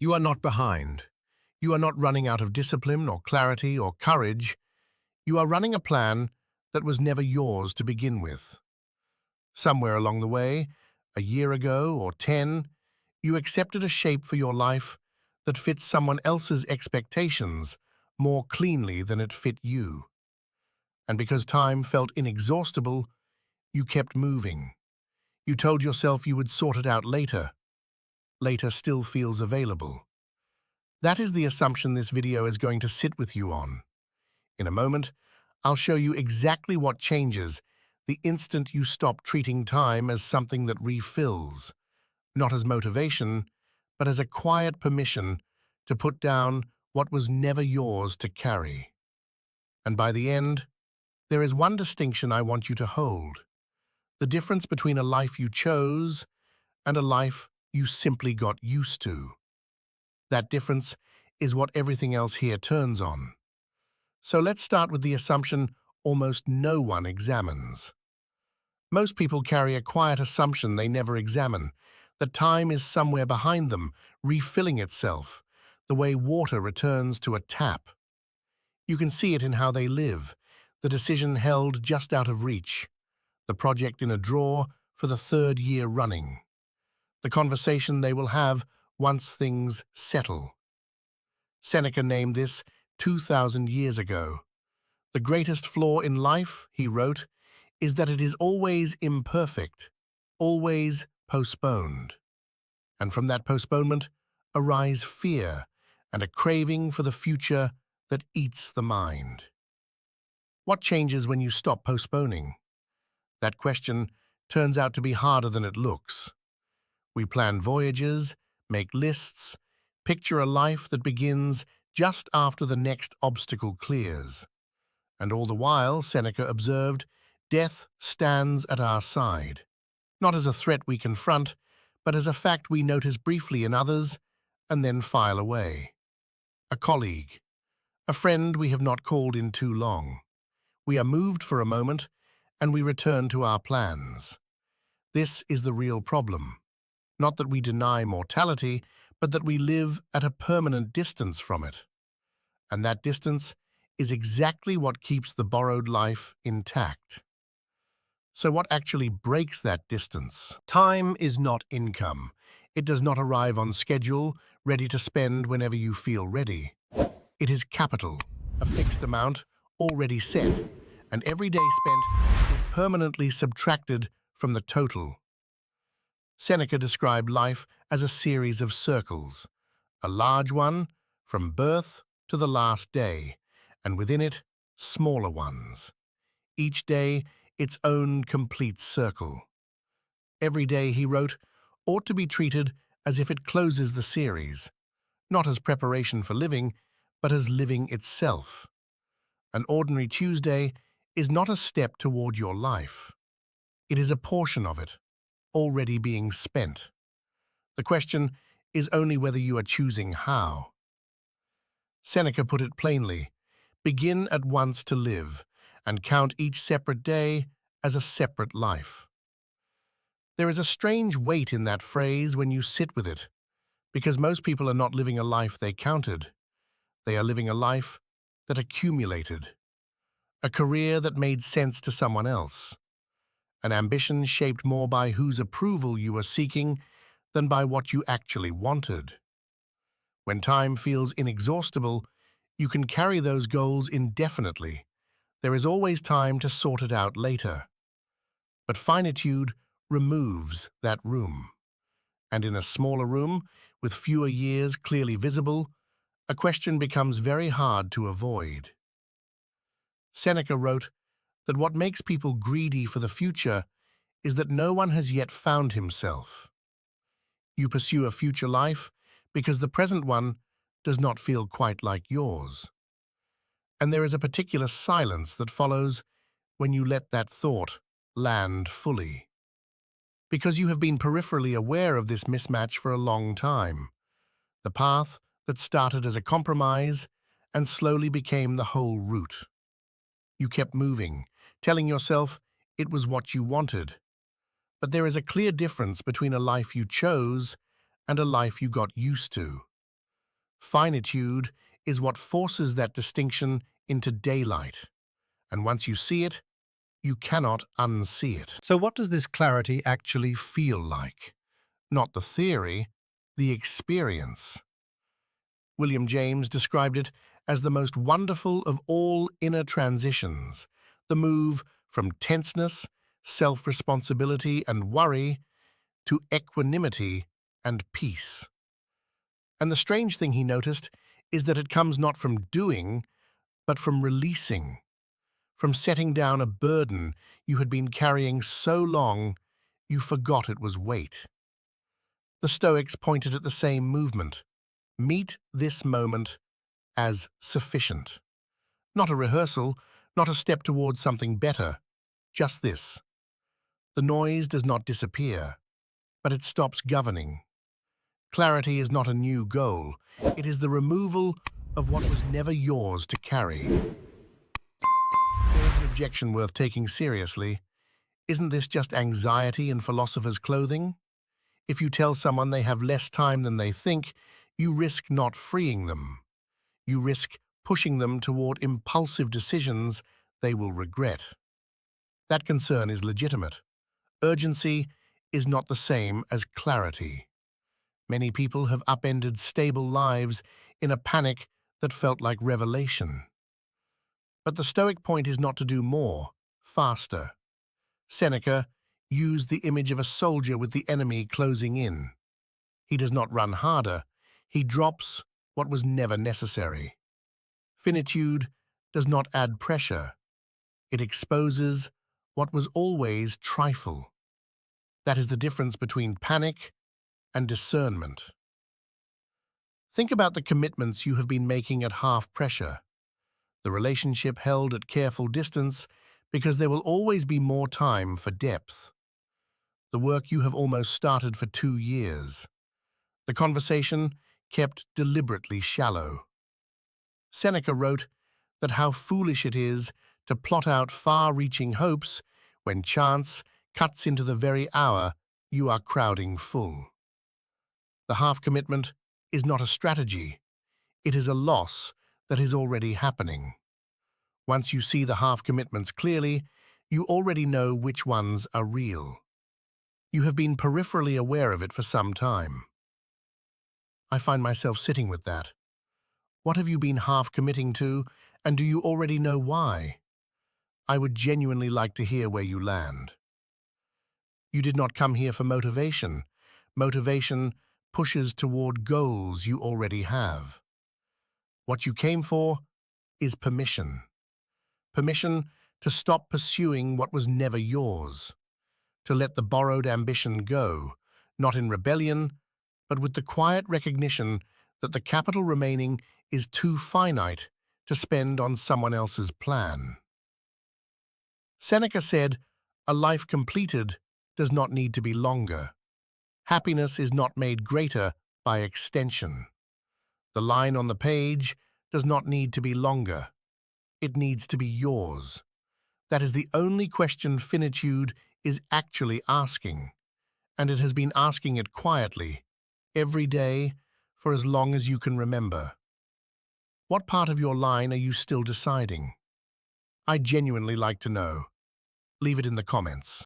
You are not behind. You are not running out of discipline or clarity or courage. You are running a plan that was never yours to begin with. Somewhere along the way, a year ago or 10, you accepted a shape for your life that fits someone else's expectations more cleanly than it fit you. And because time felt inexhaustible, you kept moving. You told yourself you would sort it out later. Later still feels available. That is the assumption this video is going to sit with you on. In a moment, I'll show you exactly what changes the instant you stop treating time as something that refills, not as motivation, but as a quiet permission to put down what was never yours to carry. And by the end, there is one distinction I want you to hold: the difference between a life you chose and a life you simply got used to. That difference is what everything else here turns on. So let's start with the assumption almost no one examines. Most people carry a quiet assumption they never examine, that time is somewhere behind them, refilling itself, the way water returns to a tap. You can see it in how they live, the decision held just out of reach, the project in a drawer for the 3rd year running, the conversation they will have once things settle. Seneca named this 2,000 years ago. The greatest flaw in life, he wrote, is that it is always imperfect, always postponed. And from that postponement arise fear and a craving for the future that eats the mind. What changes when you stop postponing? That question turns out to be harder than it looks. We plan voyages, make lists, picture a life that begins just after the next obstacle clears. And all the while, Seneca observed, death stands at our side, not as a threat we confront, but as a fact we notice briefly in others and then file away. A colleague, a friend we have not called in too long. We are moved for a moment and we return to our plans. This is the real problem. Not that we deny mortality, but that we live at a permanent distance from it. And that distance is exactly what keeps the borrowed life intact. So what actually breaks that distance? Time is not income. It does not arrive on schedule, ready to spend whenever you feel ready. It is capital, a fixed amount, already set, and every day spent is permanently subtracted from the total. Seneca described life as a series of circles, a large one from birth to the last day, and within it, smaller ones. Each day, its own complete circle. Every day, he wrote, ought to be treated as if it closes the series, not as preparation for living, but as living itself. An ordinary Tuesday is not a step toward your life. It is a portion of it, already being spent. The question is only whether you are choosing how. Seneca put it plainly: begin at once to live, and count each separate day as a separate life. There is a strange weight in that phrase when you sit with it, because most people are not living a life they counted. They are living a life that accumulated, a career that made sense to someone else, an ambition shaped more by whose approval you are seeking than by what you actually wanted. When time feels inexhaustible, you can carry those goals indefinitely. There is always time to sort it out later. But finitude removes that room. And in a smaller room, with fewer years clearly visible, a question becomes very hard to avoid. Seneca wrote that what makes people greedy for the future is that no one has yet found himself. You pursue a future life because the present one does not feel quite like yours. And there is a particular silence that follows when you let that thought land fully. Because you have been peripherally aware of this mismatch for a long time. The path that started as a compromise and slowly became the whole route. You kept moving, telling yourself it was what you wanted. But there is a clear difference between a life you chose and a life you got used to. Finitude is what forces that distinction into daylight, and once you see it, you cannot unsee it. So what does this clarity actually feel like? Not the theory, the experience. William James described it as the most wonderful of all inner transitions, the move from tenseness, self-responsibility and worry to equanimity and peace. And the strange thing he noticed is that it comes not from doing, but from releasing, from setting down a burden you had been carrying so long you forgot it was weight. The Stoics pointed at the same movement. Meet this moment as sufficient. Not a rehearsal, not a step towards something better, just this. The noise does not disappear, but it stops governing. Clarity is not a new goal, it is the removal of what was never yours to carry. There's an objection worth taking seriously. Isn't this just anxiety in philosopher's clothing? If you tell someone they have less time than they think, you risk not freeing them. You risk pushing them toward impulsive decisions they will regret. That concern is legitimate. Urgency is not the same as clarity. Many people have upended stable lives in a panic that felt like revelation. But the Stoic point is not to do more, faster. Seneca used the image of a soldier with the enemy closing in. He does not run harder, he drops what was never necessary. Finitude does not add pressure, it exposes what was always trifle. That is the difference between panic and discernment. Think about the commitments you have been making at half pressure, the relationship held at careful distance because there will always be more time for depth, the work you have almost started for 2 years, the conversation kept deliberately shallow. Seneca wrote that how foolish it is to plot out far-reaching hopes when chance cuts into the very hour you are crowding full. The half-commitment is not a strategy, it is a loss that is already happening. Once you see the half-commitments clearly, you already know which ones are real. You have been peripherally aware of it for some time. I find myself sitting with that. What have you been half-committing to, and do you already know why? I would genuinely like to hear where you land. You did not come here for motivation. Motivation pushes toward goals you already have. What you came for is permission. Permission to stop pursuing what was never yours, to let the borrowed ambition go, not in rebellion, but with the quiet recognition that the capital remaining is too finite to spend on someone else's plan. Seneca said, "A life completed does not need to be longer. Happiness is not made greater by extension. The line on the page does not need to be longer. It needs to be yours." That is the only question Finitude is actually asking, and it has been asking it quietly, every day, for as long as you can remember. What part of your line are you still deciding? I'd genuinely like to know. Leave it in the comments.